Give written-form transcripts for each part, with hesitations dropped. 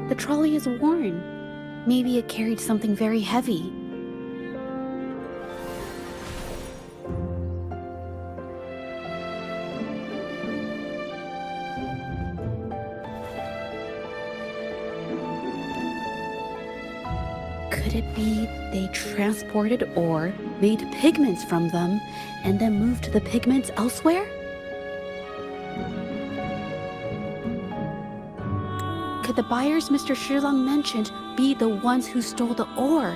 The trolley is worn. Maybe it carried something very heavy. Could it be they transported ore, made pigments from them, and then moved the pigments elsewhere? Could the buyers Mr. Shilang mentioned be the ones who stole the ore?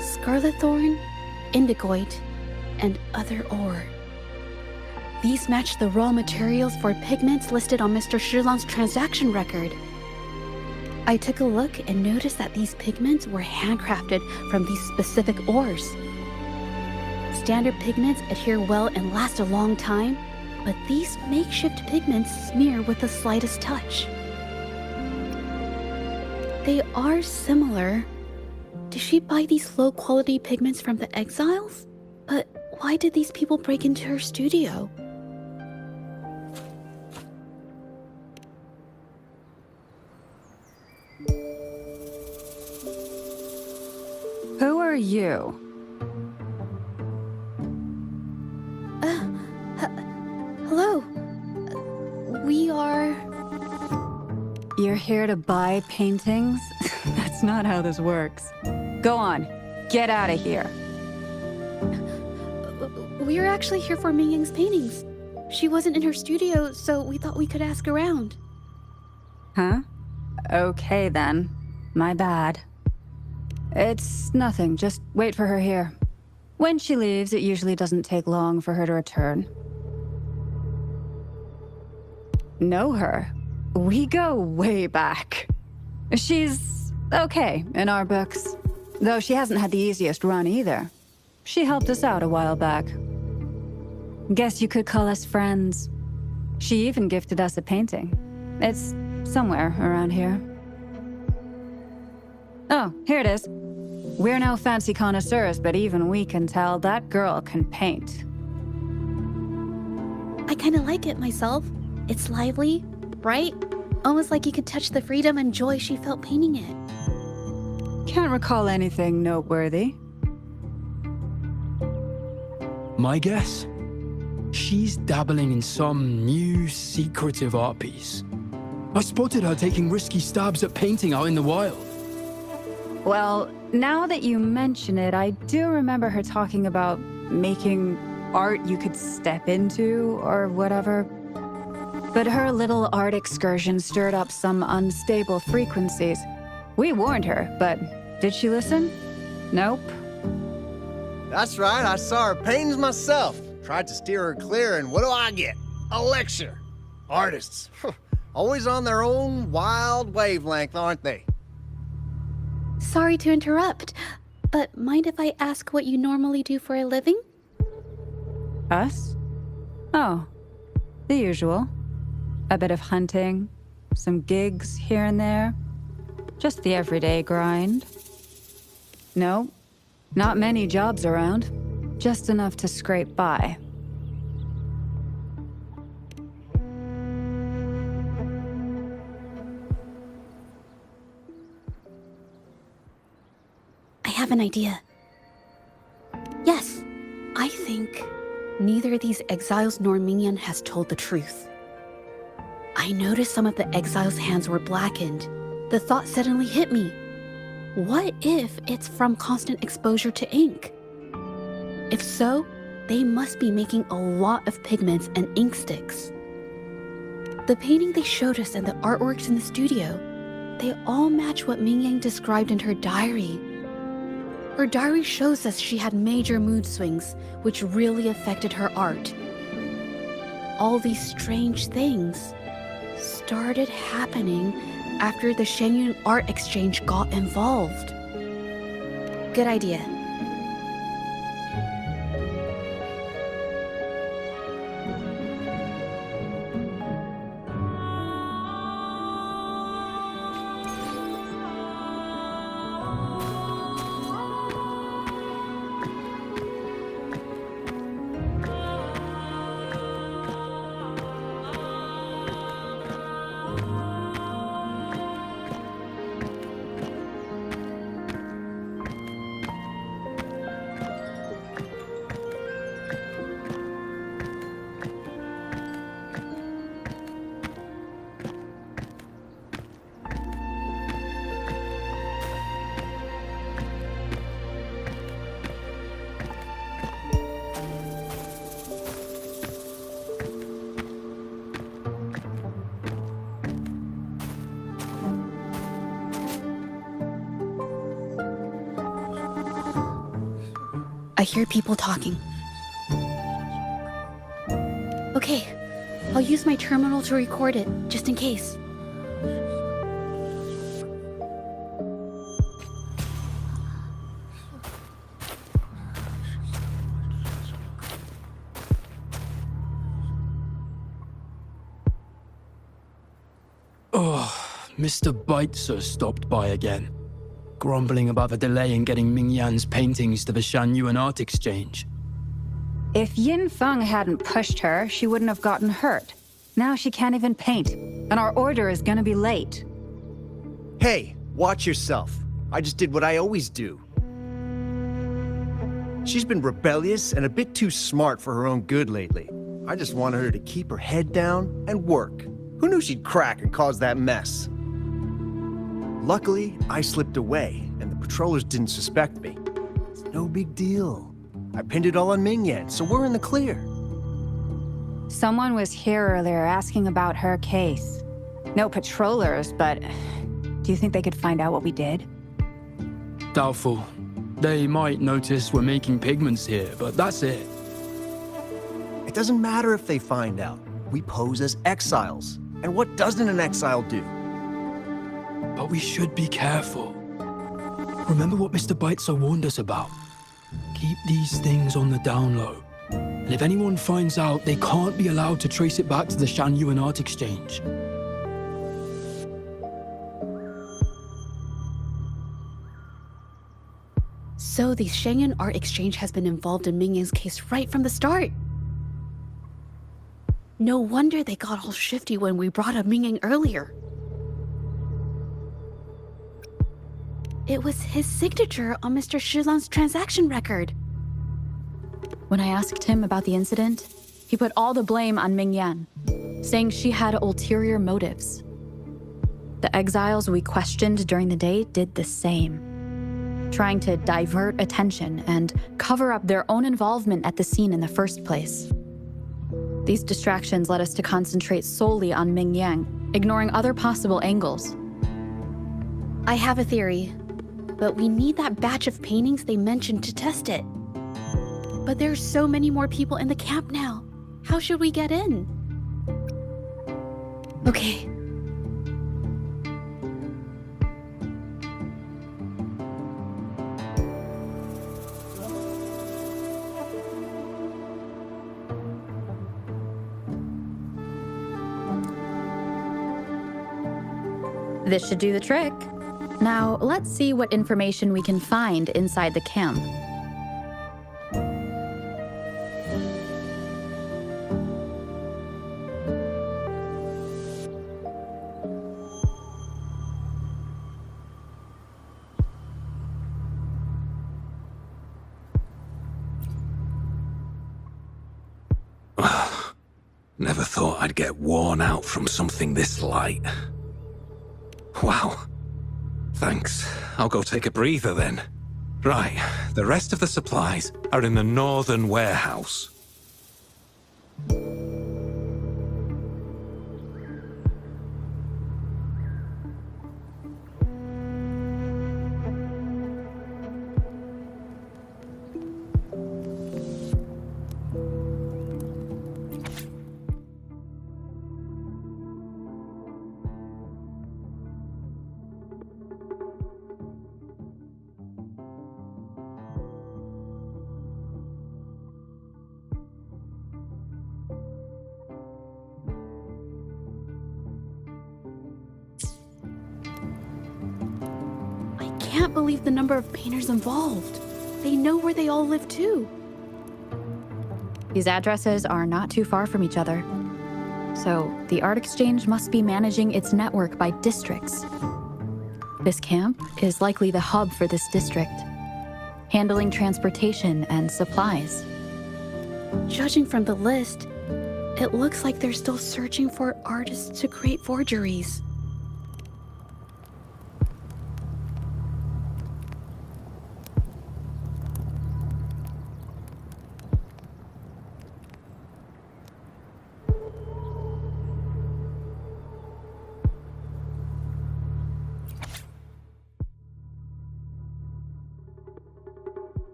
Scarlet thorn, indigoite, and other ore. These match the raw materials for pigments listed on Mr. Shilang's transaction record. I took a look and noticed that these pigments were handcrafted from these specific ores. Standard pigments adhere well and last a long time, but these makeshift pigments smear with the slightest touch. They are similar. Did she buy these low-quality pigments from the exiles? But why did these people break into her studio? Who are you? Hello. We are... You're here to buy paintings? That's not how this works. Go on, get out of here. We're actually here for Ming Yang's paintings. She wasn't in her studio, so we thought we could ask around. Huh? Okay then. My bad. It's nothing, just wait for her here. When she leaves, it usually doesn't take long for her to return. Know her? We go way back. She's okay in our books. Though she hasn't had the easiest run either. She helped us out a while back. Guess you could call us friends. She even gifted us a painting. It's somewhere around here. Oh, here it is. We're no fancy connoisseurs, but even we can tell that girl can paint. I kinda like it myself. It's lively, bright, almost like you could touch the freedom and joy she felt painting it. Can't recall anything noteworthy. My guess? She's dabbling in some new, secretive art piece. I spotted her taking risky stabs at painting out in the wild. Well, now that you mention it, I do remember her talking about making art you could step into, or whatever. But her little art excursion stirred up some unstable frequencies. We warned her, but did she listen? Nope. That's right, I saw her paintings myself. Tried to steer her clear, and what do I get? A lecture. Artists. Always on their own wild wavelength, aren't they? Sorry to interrupt, but mind if I ask what you normally do for a living? Us? Oh, the usual. A bit of hunting, some gigs here and there. Just the everyday grind. No, not many jobs around. Just enough to scrape by. I have an idea. Yes, I think neither of these exiles nor Mingyan has told the truth. I noticed some of the exiles' hands were blackened. The thought suddenly hit me. What if it's from constant exposure to ink? If so, they must be making a lot of pigments and ink sticks. The painting they showed us and the artworks in the studio, they all match what Ming Yang described in her diary. Her diary shows us she had major mood swings, which really affected her art. All these strange things started happening after the Shenyun Art Exchange got involved. Good idea. I hear people talking. Okay, I'll use my terminal to record it, just in case. Mr. Beitzer stopped by again, grumbling about the delay in getting Ming Yan's paintings to the Shanyuan Art Exchange. If Yin Feng hadn't pushed her, she wouldn't have gotten hurt. Now she can't even paint, and our order is gonna be late. Hey, watch yourself. I just did what I always do. She's been rebellious and a bit too smart for her own good lately. I just wanted her to keep her head down and work. Who knew she'd crack and cause that mess? Luckily, I slipped away, and the patrollers didn't suspect me. It's no big deal. I pinned it all on Ming Yan, so we're in the clear. Someone was here earlier asking about her case. No patrollers, but do you think they could find out what we did? Doubtful. They might notice we're making pigments here, but that's it. It doesn't matter if they find out. We pose as exiles. And what doesn't an exile do? But we should be careful. Remember what Mr. Beitzer warned us about. Keep these things on the down low. And if anyone finds out, they can't be allowed to trace it back to the Shanyuan Art Exchange. So the Shenyun Art Exchange has been involved in Ming Yan's case right from the start. No wonder they got all shifty when we brought up Ming Yang earlier. It was his signature on Mr. Shilan's transaction record. When I asked him about the incident, he put all the blame on Ming Yan, saying she had ulterior motives. The exiles we questioned during the day did the same, trying to divert attention and cover up their own involvement at the scene in the first place. These distractions led us to concentrate solely on Ming Yang, ignoring other possible angles. I have a theory, but we need that batch of paintings they mentioned to test it. But there's so many more people in the camp now. How should we get in? Okay. This should do the trick. Now, let's see what information we can find inside the camp. Never thought I'd get worn out from something this light. Wow. Thanks. I'll go take a breather then. Right, the rest of the supplies are in the northern warehouse. can't believe the number of painters involved. They know where they all live too. These addresses are not too far from each other. So the art exchange must be managing its network by districts. This camp is likely the hub for this district, handling transportation and supplies. Judging from the list, it looks like they're still searching for artists to create forgeries.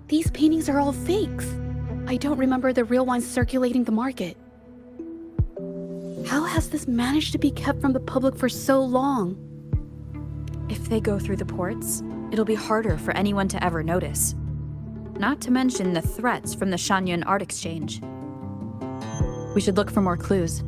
These paintings are all fakes. I don't remember the real ones circulating the market. How has this managed to be kept from the public for so long? If they go through the ports, it'll be harder for anyone to ever notice. Not to mention the threats from the Shangyun Art Exchange. We should look for more clues.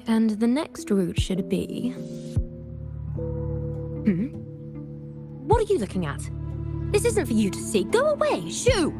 And the next route should be... What are you looking at? This isn't for you to see. Go away! Shoo!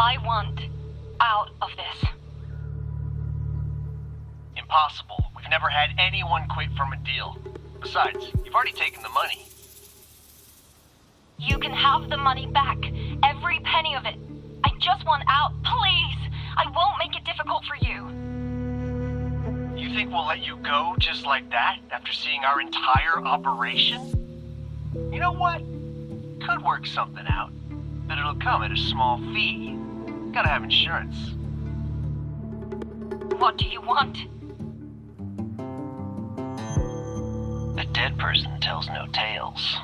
I want out of this. Impossible. We've never had anyone quit from a deal. Besides, you've already taken the money. You can have the money back. Every penny of it. I just want out. Please! I won't make it difficult for you. You think we'll let you go just like that after seeing our entire operation? You know what? Could work something out, but it'll come at a small fee. Gotta have insurance. What do you want? A dead person tells no tales.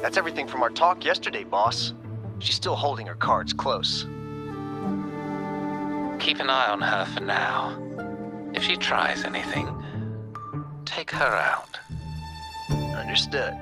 That's everything from our talk yesterday, boss. She's still holding her cards close. Keep an eye on her for now. If she tries anything, take her out. Understood.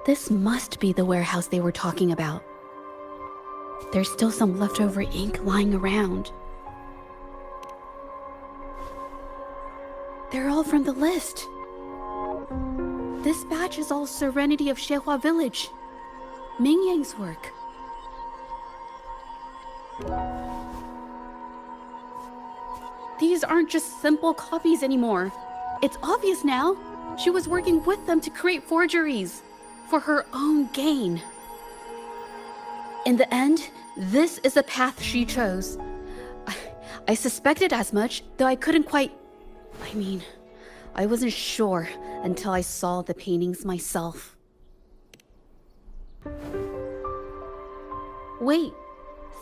This must be the warehouse they were talking about. There's still some leftover ink lying around. They're all from the list. This batch is all Serenity of Xehua Village. Ming Yang's work. These aren't just simple copies anymore. It's obvious now. She was working with them to create forgeries for her own gain. In the end, this is the path she chose. I suspected as much, though I couldn't quite... I wasn't sure until I saw the paintings myself. Wait,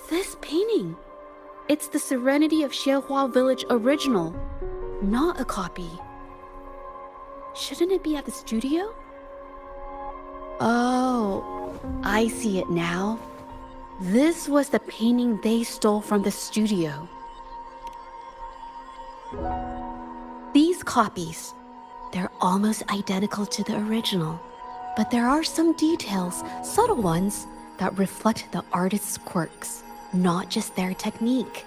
this painting. It's the Serenity of Xehua Village original, not a copy. Shouldn't it be at the studio? Oh, I see it now. This was the painting they stole from the studio. These copies, they're almost identical to the original, but there are some details, subtle ones, that reflect the artist's quirks, not just their technique.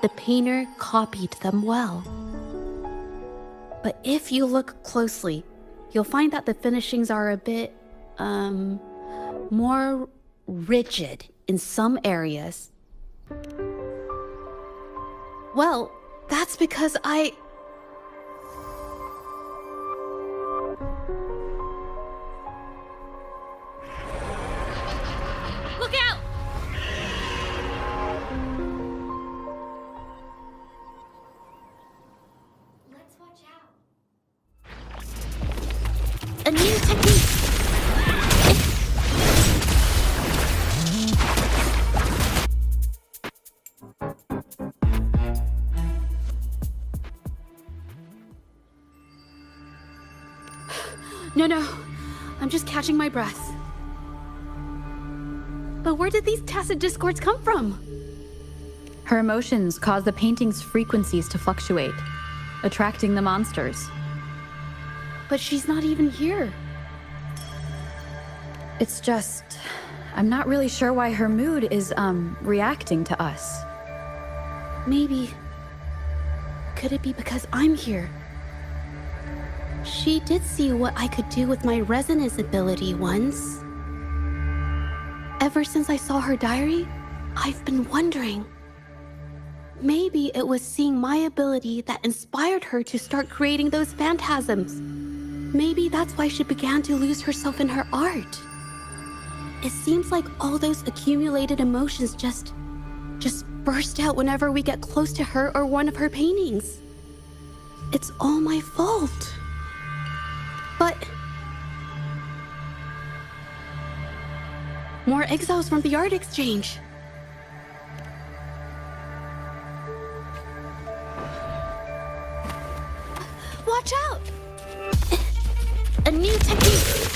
The painter copied them well. But if you look closely, you'll find that the finishings are a bit, more rigid in some areas. Well, that's because Look out! Let's watch out. a new technique. No. I'm just catching my breath. But where did these tacit discords come from? Her emotions cause the painting's frequencies to fluctuate, attracting the monsters. But she's not even here. It's just... I'm not really sure why her mood is, reacting to us. Maybe... Could it be because I'm here? She did see what I could do with my resonance ability once. Ever since I saw her diary, I've been wondering. Maybe it was seeing my ability that inspired her to start creating those phantasms. Maybe that's why she began to lose herself in her art. It seems like all those accumulated emotions just burst out whenever we get close to her or one of her paintings. It's all my fault. But... more exiles from the art exchange. Watch out! A new technique!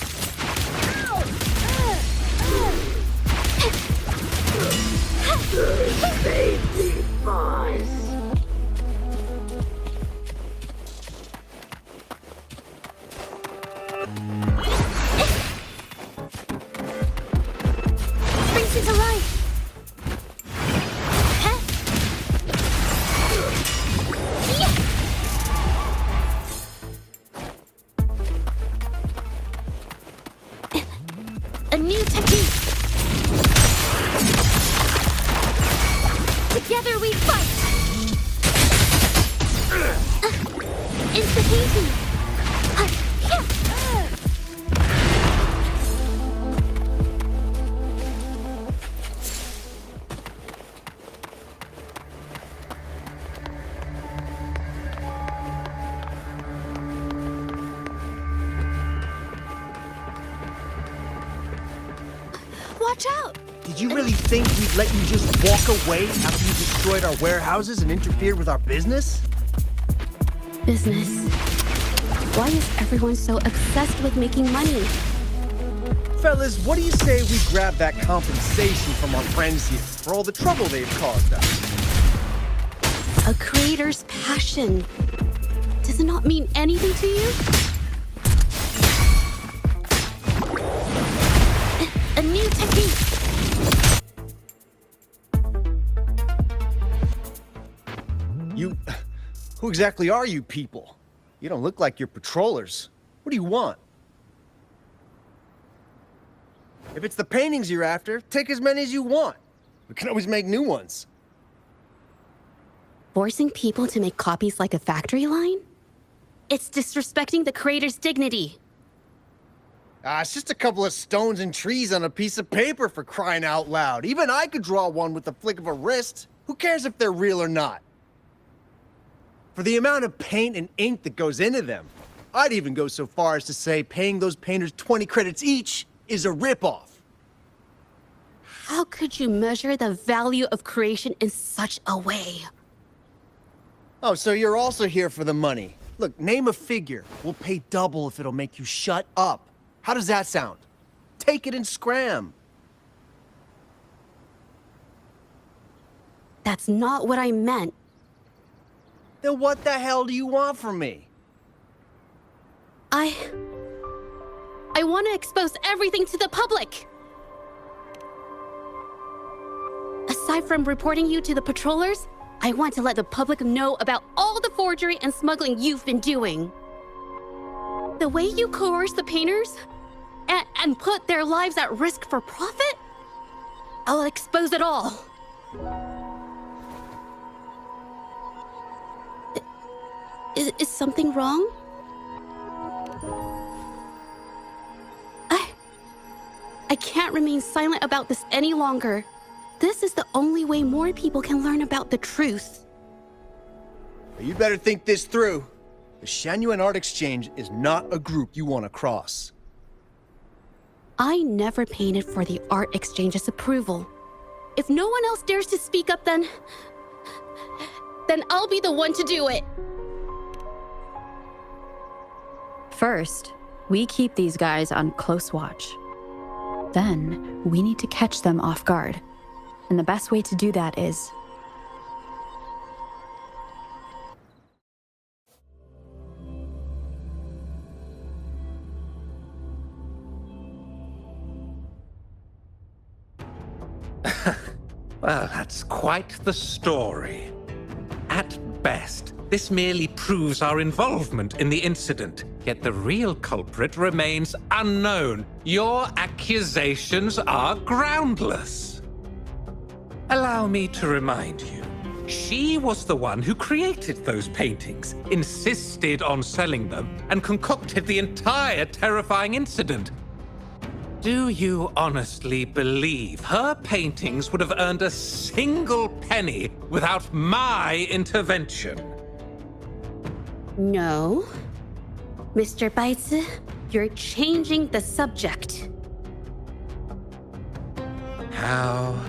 Brings it to life! A new technique! Together we fight! Insta-painting! Watch out! Did you really think we'd let you just walk away after you destroyed our warehouses and interfered with our business? Business. Why is everyone so obsessed with making money? Fellas, what do you say we grab that compensation from our friends here for all the trouble they've caused us? A creator's passion. Does it not mean anything to you? A new technique! Who exactly are you people? You don't look like you're patrollers. What do you want? If it's the paintings you're after, take as many as you want. We can always make new ones. Forcing people to make copies like a factory line? It's disrespecting the creator's dignity. It's just a couple of stones and trees on a piece of paper, for crying out loud. Even I could draw one with the flick of a wrist. Who cares if they're real or not? For the amount of paint and ink that goes into them, I'd even go so far as to say paying those painters 20 credits each is a ripoff. How could you measure the value of creation in such a way? Oh, so you're also here for the money. Look, name a figure. We'll pay double if it'll make you shut up. How does that sound? Take it and scram. That's not what I meant. Then what the hell do you want from me? I want to expose everything to the public. Aside from reporting you to the patrollers, I want to let the public know about all the forgery and smuggling you've been doing. The way you coerce the painters and put their lives at risk for profit? I'll expose it all. Is something wrong? I can't remain silent about this any longer. This is the only way more people can learn about the truth. You better think this through. The Shanyuan Art Exchange is not a group you want to cross. I never painted for the Art Exchange's approval. If no one else dares to speak up, then I'll be the one to do it. First, We keep these guys on close watch. Then, we need to catch them off guard. And the best way to do that is... Well, that's quite the story. At best, this merely proves our involvement in the incident, yet the real culprit remains unknown. Your accusations are groundless. Allow me to remind you, she was the one who created those paintings, insisted on selling them, and concocted the entire terrifying incident. Do you honestly believe her paintings would have earned a single penny without my intervention? No. Mr. Baitsu, you're changing the subject. How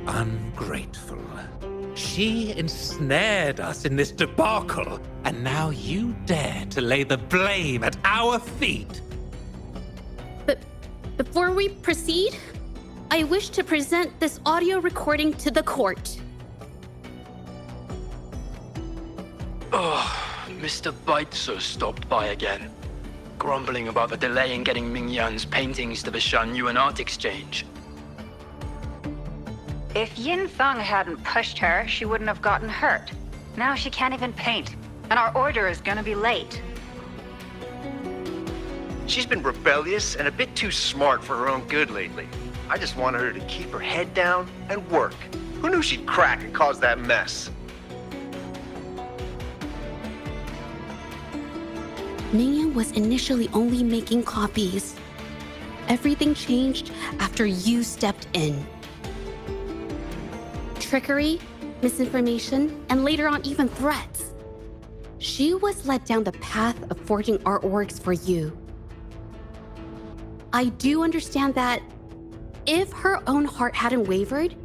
ungrateful. She ensnared us in this debacle, and now you dare to lay the blame at our feet. But before we proceed, I wish to present this audio recording to the court. Mr. Baitsu stopped by again, grumbling about the delay in getting Ming Yan's paintings to the Shanyuan Art Exchange. If Yin Thung hadn't pushed her, she wouldn't have gotten hurt. Now she can't even paint, and our order is gonna be late. She's been rebellious and a bit too smart for her own good lately. I just wanted her to keep her head down and work. Who knew she'd crack and cause that mess? Mingyan was initially only making copies. Everything changed after you stepped in. Trickery, misinformation, and later on even threats. She was led down the path of forging artworks for you. I do understand that if her own heart hadn't wavered,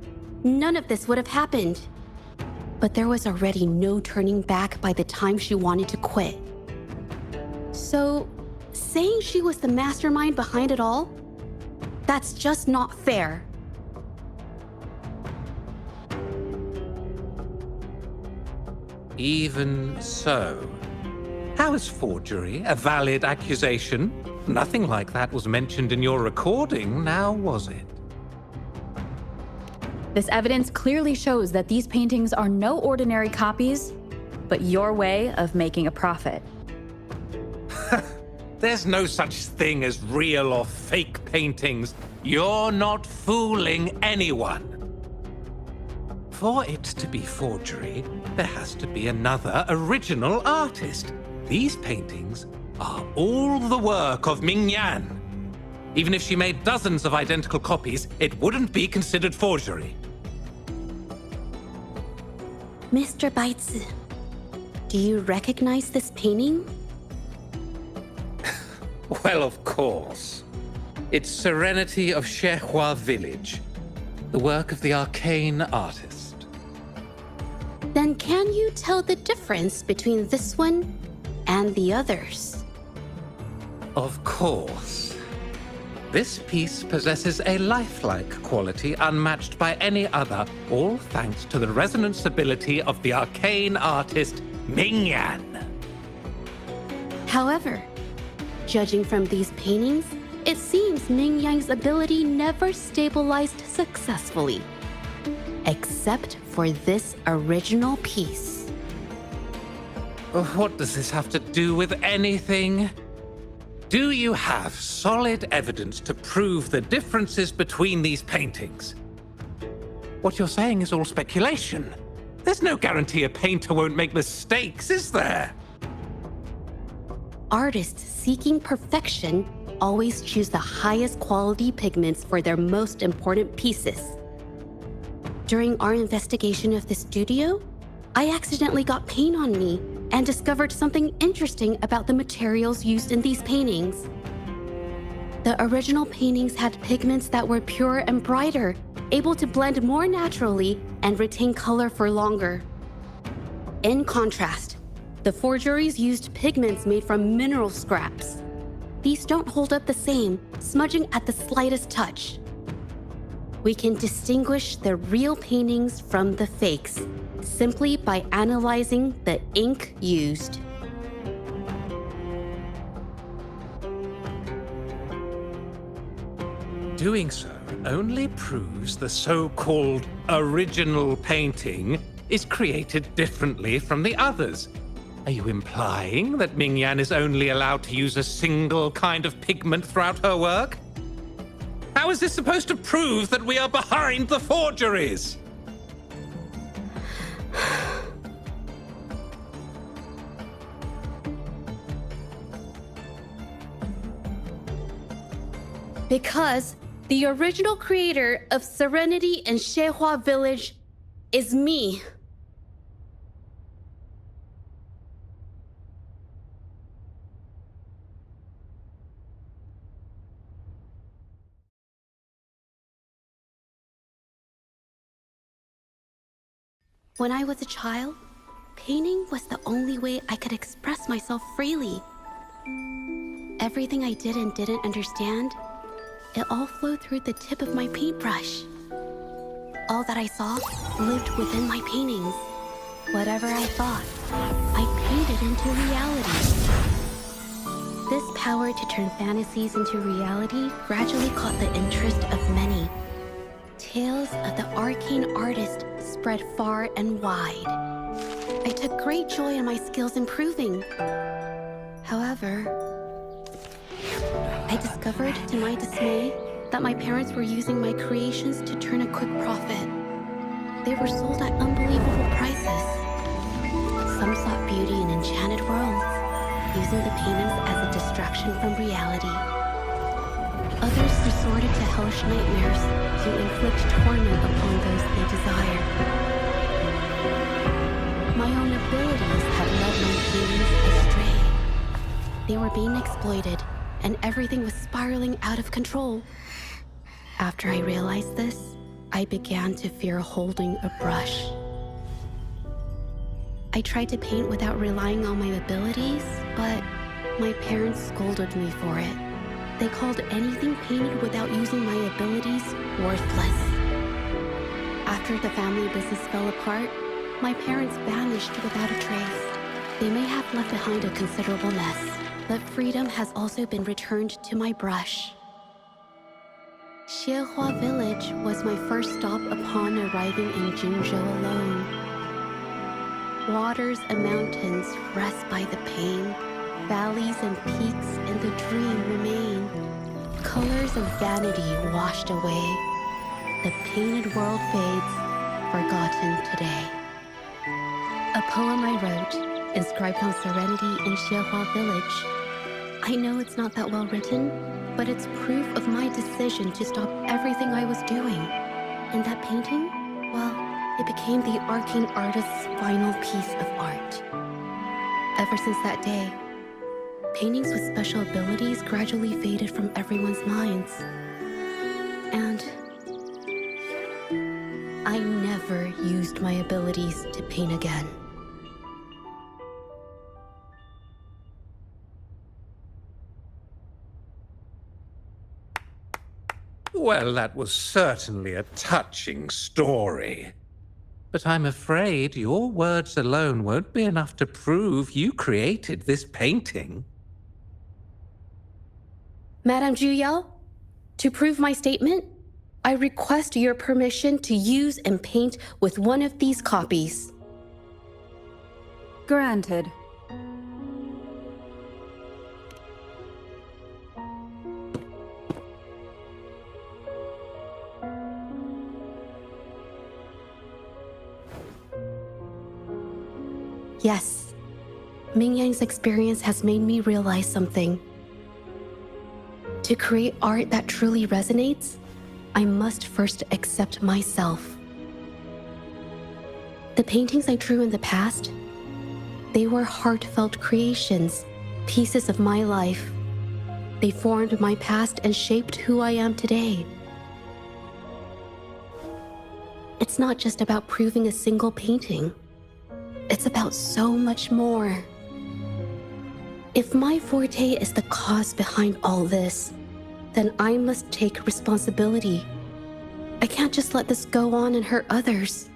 none of this would have happened. But there was already no turning back by the time she wanted to quit. So, saying she was the mastermind behind it all, that's just not fair. Even so, how is forgery a valid accusation? Nothing like that was mentioned in your recording, now was it? This evidence clearly shows that these paintings are no ordinary copies, but your way of making a profit. There's no such thing as real or fake paintings. You're not fooling anyone. For it to be forgery, there has to be another original artist. These paintings are all the work of Ming Yan. Even if she made dozens of identical copies, it wouldn't be considered forgery. Mr. Baitsu, do you recognize this painting? Well, of course. It's Serenity of Shehua Village, the work of the arcane artist. Then can you tell the difference between this one and the others? Of course. This piece possesses a lifelike quality unmatched by any other, all thanks to the resonance ability of the arcane artist Ming Yan. However, judging from these paintings, it seems Ming Yan's ability never stabilized successfully. Except for this original piece. What does this have to do with anything? Do you have solid evidence to prove the differences between these paintings? What you're saying is all speculation. There's no guarantee a painter won't make mistakes, is there? Artists seeking perfection always choose the highest quality pigments for their most important pieces. During our investigation of the studio, I accidentally got paint on me and discovered something interesting about the materials used in these paintings. The original paintings had pigments that were purer and brighter, able to blend more naturally and retain color for longer. In contrast, the forgeries used pigments made from mineral scraps. these don't hold up the same, smudging at the slightest touch. We can distinguish the real paintings from the fakes simply by analyzing the ink used. Doing so only proves the so-called original painting is created differently from the others. Are you implying that Mingyan is only allowed to use a single kind of pigment throughout her work? How is this supposed to prove that we are behind the forgeries? Because the original creator of Serenity in Zhezhi Village is me. When I was a child, painting was the only way I could express myself freely. Everything I did and didn't understand, it all flowed through the tip of my paintbrush. All that I saw lived within my paintings. Whatever I thought, I painted into reality. This power to turn fantasies into reality gradually caught the interest of many. Tales of the arcane artist spread far and wide. I took great joy in my skills improving. However, I discovered, to my dismay, that my parents were using my creations to turn a quick profit. They were sold at unbelievable prices. Some sought beauty in enchanted worlds, using the paintings as a distraction from reality. Others resorted to hellish nightmares to inflict torment upon those they desired. My own abilities had led my paintings astray. They were being exploited, and everything was spiraling out of control. After I realized this, I began to fear holding a brush. I tried to paint without relying on my abilities, but my parents scolded me for it. They called anything painted without using my abilities worthless. After the family business fell apart, my parents vanished without a trace. They may have left behind a considerable mess, but freedom has also been returned to my brush. Zhezhi Village was my first stop upon arriving in Jinzhou alone. Waters and mountains rest by the pain. Valleys and peaks in the dream remain. Colors of vanity washed away. The painted world fades, forgotten today. A poem I wrote, inscribed on Serenity in Zhezhi Village. I know it's not that well written, but it's proof of my decision to stop everything I was doing. And that painting, well, it became the arcane artist's final piece of art. Ever since that day, paintings with special abilities gradually faded from everyone's minds. And I never used my abilities to paint again. Well, that was certainly a touching story. But I'm afraid your words alone won't be enough to prove you created this painting. Madame Juyao, to prove my statement, I request your permission to use and paint with one of these copies. Granted. Yes, Mingyang's experience has made me realize something. To create art that truly resonates, I must first accept myself. The paintings I drew in the past, they were heartfelt creations, pieces of my life. They formed my past and shaped who I am today. It's not just about proving a single painting. It's about so much more. If my forte is the cause behind all this, then I must take responsibility. I can't just let this go on and hurt others.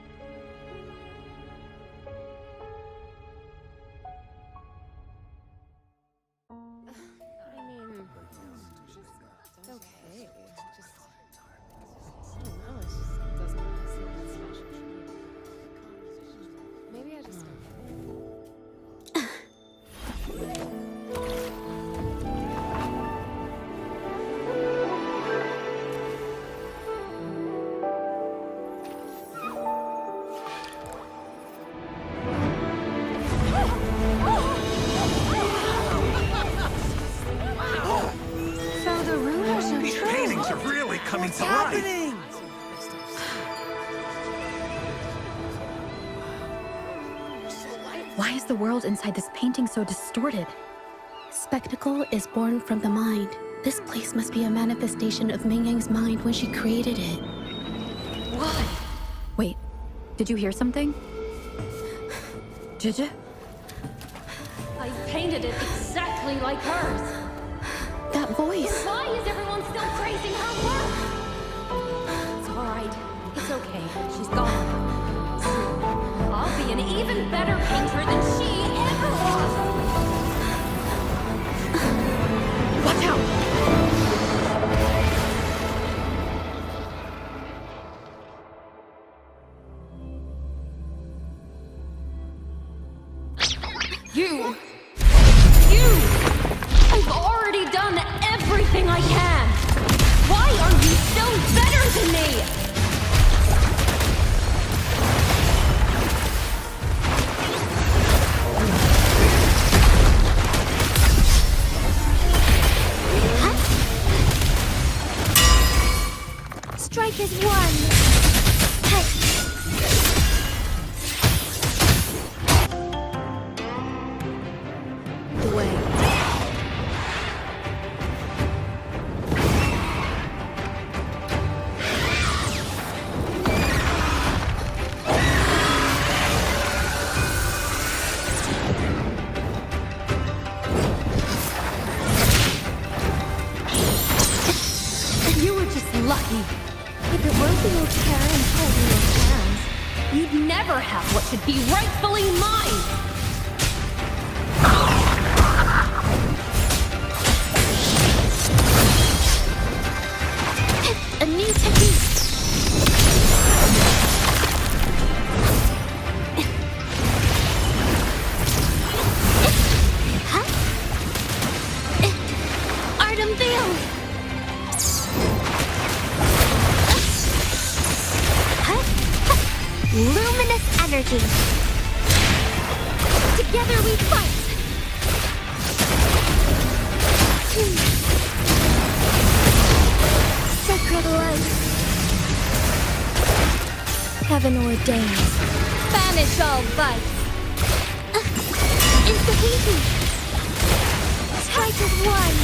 Why is the world inside this painting so distorted? Spectacle is born from the mind. This place must be a manifestation of Ming Yang's mind when she created it. Why? Wait, did you hear something? Zhezhi? I painted it exactly like hers. That voice. Why is everyone still praising her work? It's all right. It's okay. She's gone. Soon, I'll be an even better painter than she ever was. Watch out! You! I've already done everything I can! Why are you still better than me? Strike is one. The way. You were just lucky. If it weren't for your care and holding your hands, You'd never have what should be rightfully mine! A new technique. Art unveiled. luminous energy. Together we fight. Sacred light. Heaven ordained. Banish all vice. Instigating. Strike as one.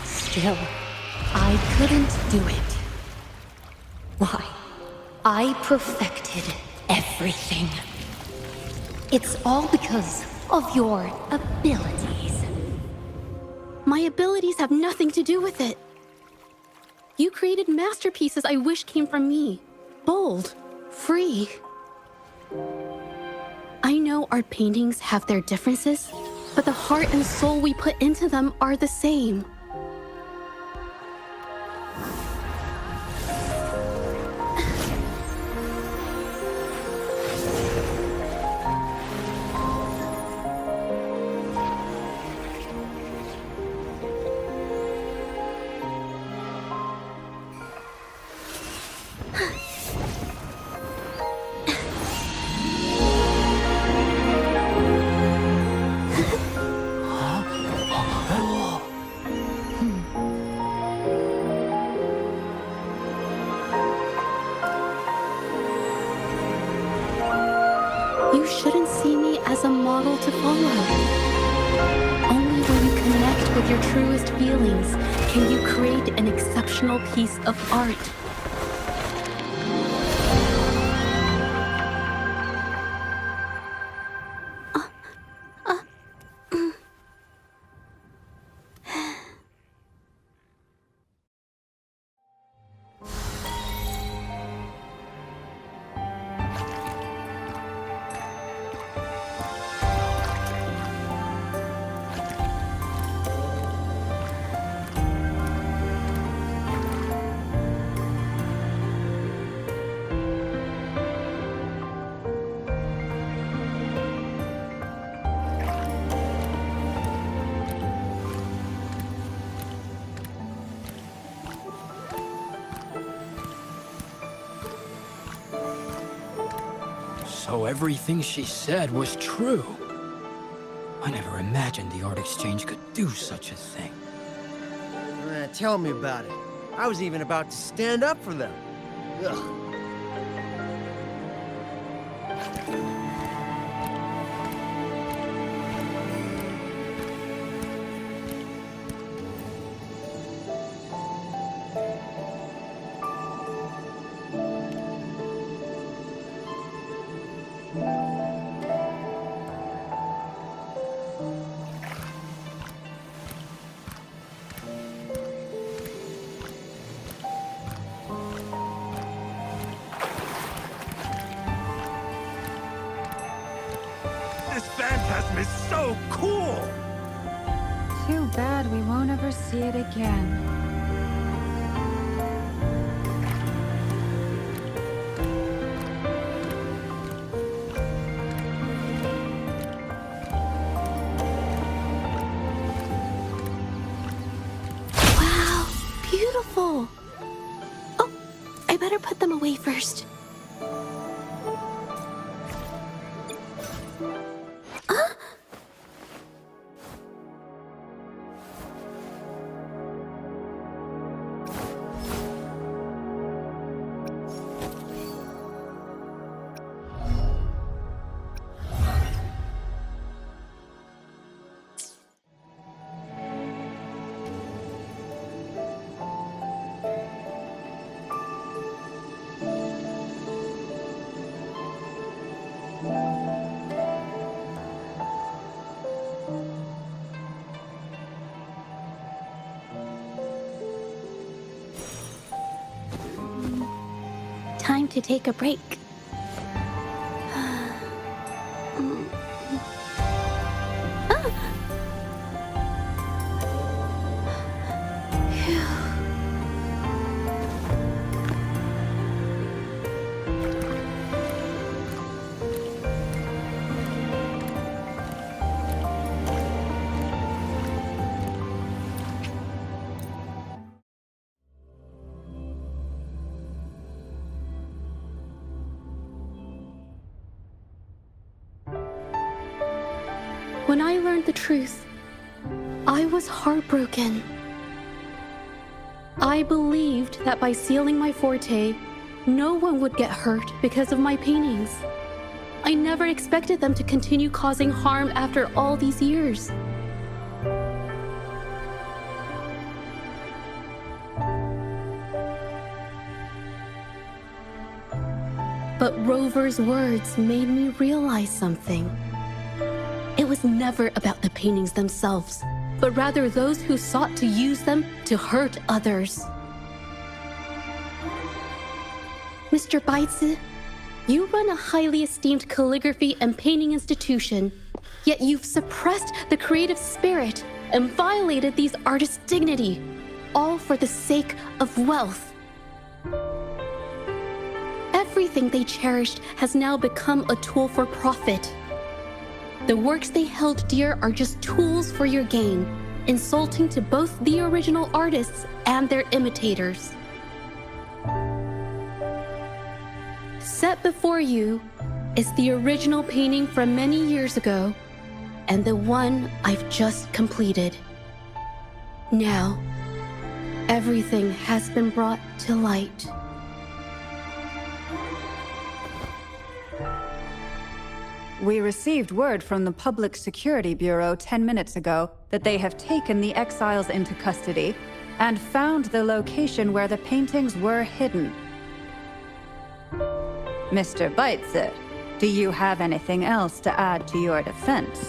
Still, I couldn't do it. Why? I perfected everything. It's all because of your abilities. My abilities have nothing to do with it. You created masterpieces I wish came from me. Bold, free. I know our paintings have their differences, but the heart and soul we put into them are the same. You shouldn't see me as a model to follow. Only when you connect with your truest feelings can you create an exceptional piece of art. so everything she said was true. I never imagined the art exchange could do such a thing. Tell me about it. I was even about to stand up for them. Ugh. This phantasm is so cool! Too bad we won't ever see it again. Wow, beautiful. Oh, I better put them away first. Time to take a break. When I learned the truth, I was heartbroken. I believed that by sealing my forte, no one would get hurt because of my paintings. I never expected them to continue causing harm after all these years. But Rover's words made me realize something. It was never about the paintings themselves, but rather those who sought to use them to hurt others. Mr. Baitsu, you run a highly esteemed calligraphy and painting institution, yet you've suppressed the creative spirit and violated these artists' dignity, all for the sake of wealth. Everything they cherished has now become a tool for profit. The works they held dear are just tools for your gain, insulting to both the original artists and their imitators. Set before you is the original painting from many years ago, and the one I've just completed. Now, everything has been brought to light. We received word from the Public Security Bureau 10 minutes ago that they have taken the exiles into custody and found the location where the paintings were hidden. Mr. Baitsu, do you have anything else to add to your defense?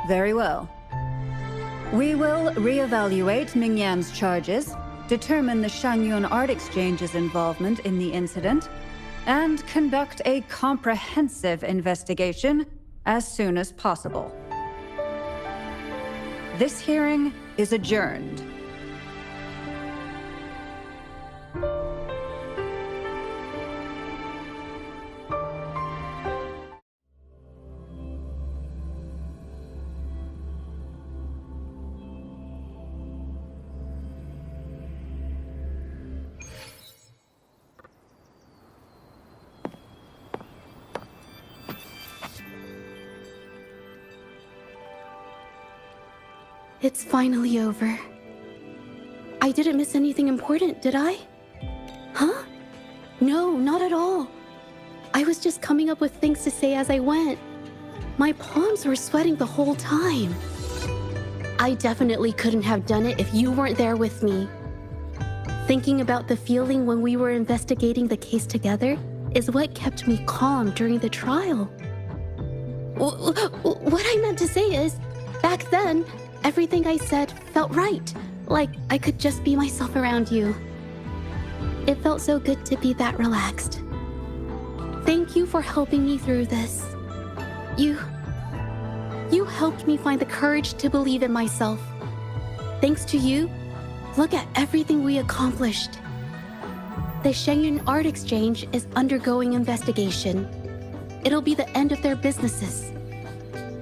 Very well. We will reevaluate Mingyan's charges, determine the Shanyun Art Exchange's involvement in the incident, and conduct a comprehensive investigation as soon as possible. This hearing is adjourned. It's finally over. I didn't miss anything important, did I? Huh? No, not at all. I was just coming up with things to say as I went. My palms were sweating the whole time. I definitely couldn't have done it if you weren't there with me. Thinking about the feeling when we were investigating the case together is what kept me calm during the trial. What I meant to say is, back then, everything I said felt right. Like I could just be myself around you. It felt so good to be that relaxed. Thank you for helping me through this. You helped me find the courage to believe in myself. Thanks to you, look at everything we accomplished. The Shenyun Art Exchange is undergoing investigation. It'll be the end of their businesses.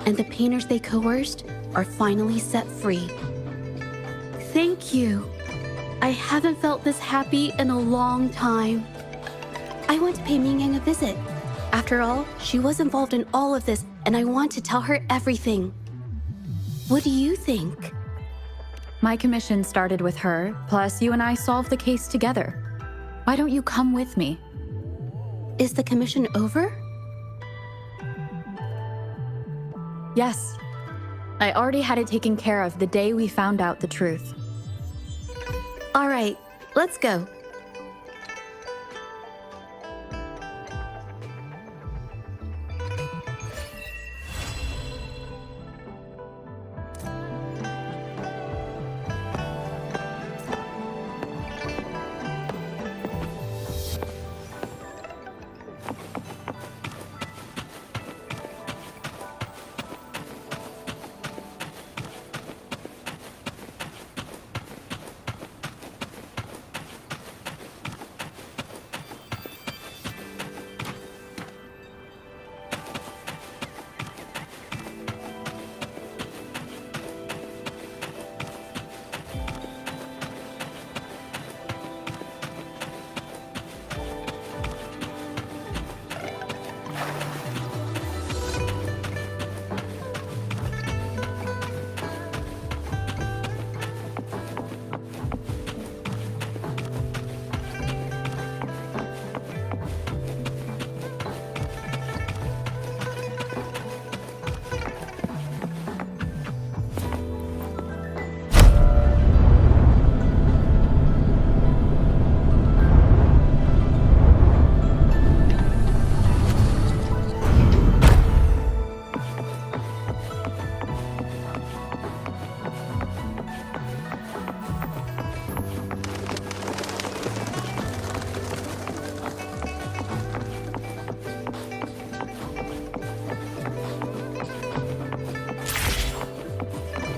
And the painters they coerced are finally set free. Thank you. I haven't felt this happy in a long time. I want to pay Mingyang a visit. After all, she was involved in all of this, and I want to tell her everything. What do you think? My commission started with her, plus you and I solved the case together. Why don't you come with me? Is the commission over? Yes. I already had it taken care of the day we found out the truth. All right, let's go.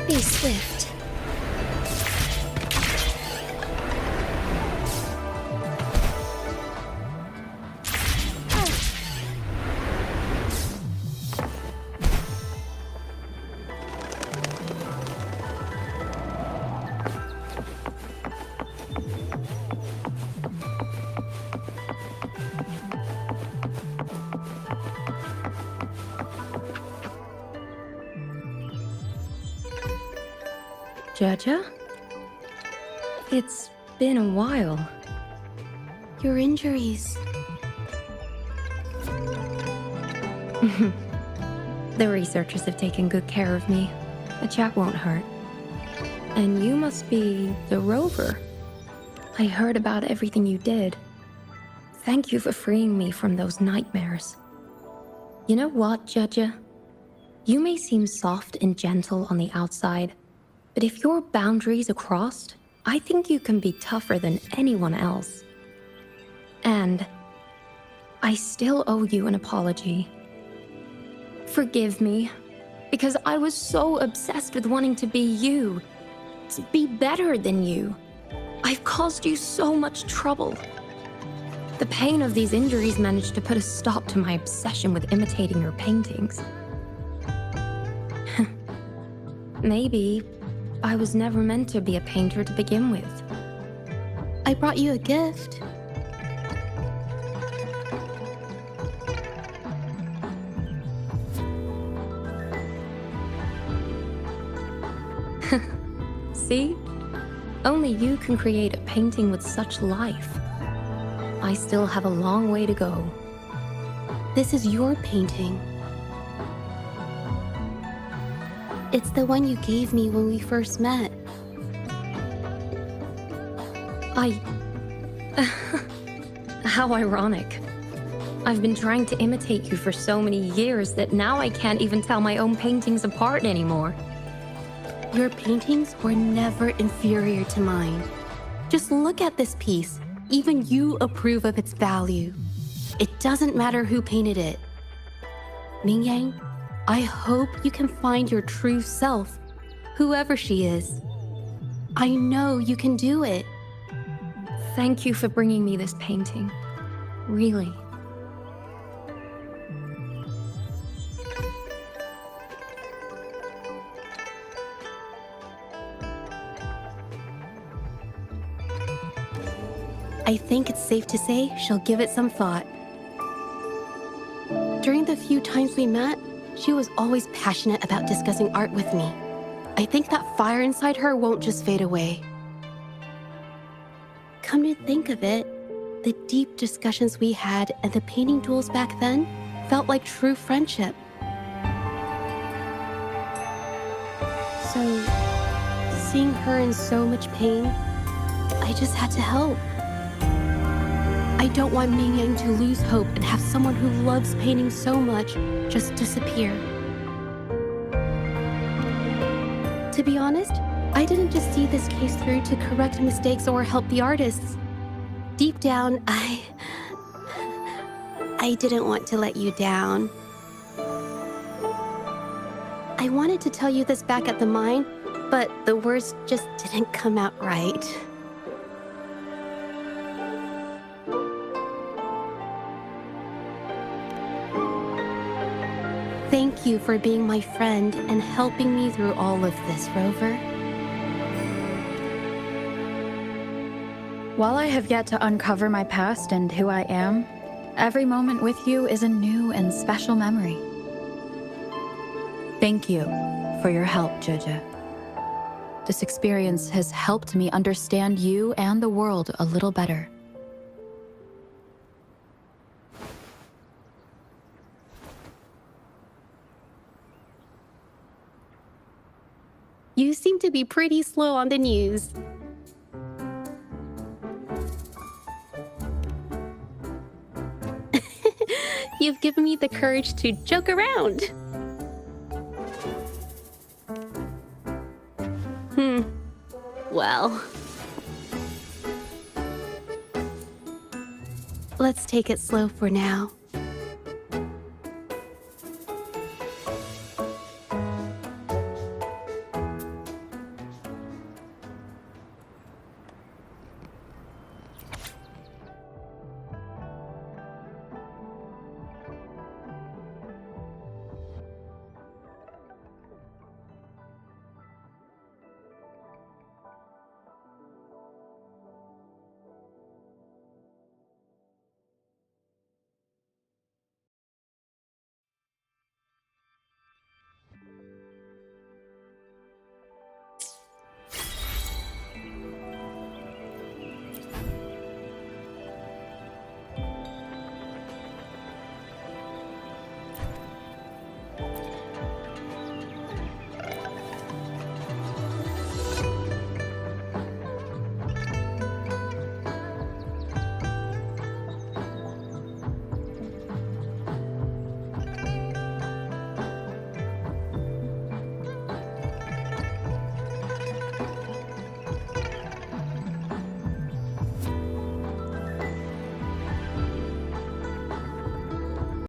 Be swift. Zhezhi? It's been a while. Your injuries. The researchers have taken good care of me. The chat won't hurt. And you must be the rover. I heard about everything you did. Thank you for freeing me from those nightmares. You know what, Zhezhi? You may seem soft and gentle on the outside, but if your boundaries are crossed, I think you can be tougher than anyone else. And I still owe you an apology. Forgive me, because I was so obsessed with wanting to be you, to be better than you. I've caused you so much trouble. The pain of these injuries managed to put a stop to my obsession with imitating your paintings. Maybe I was never meant to be a painter to begin with. I brought you a gift. See? Only you can create a painting with such life. I still have a long way to go. This is your painting. It's the one you gave me when we first met. How ironic. I've been trying to imitate you for so many years that now I can't even tell my own paintings apart anymore. Your paintings were never inferior to mine. Just look at this piece. Even you approve of its value. It doesn't matter who painted it. Mingyang, I hope you can find your true self, whoever she is. I know you can do it. Thank you for bringing me this painting. Really. I think it's safe to say she'll give it some thought. During the few times we met, she was always passionate about discussing art with me. I think that fire inside her won't just fade away. Come to think of it, the deep discussions we had and the painting duels back then felt like true friendship. So, seeing her in so much pain, I just had to help. I don't want Mingyang to lose hope and have someone who loves painting so much just disappear. To be honest, I didn't just see this case through to correct mistakes or help the artists. Deep down, I didn't want to let you down. I wanted to tell you this back at the mine, but the words just didn't come out right. Thank you for being my friend and helping me through all of this, Rover. While I have yet to uncover my past and who I am, every moment with you is a new and special memory. Thank you for your help, Zhezhi. This experience has helped me understand you and the world a little better. You seem to be pretty slow on the news. You've given me the courage to joke around. Well. Let's take it slow for now.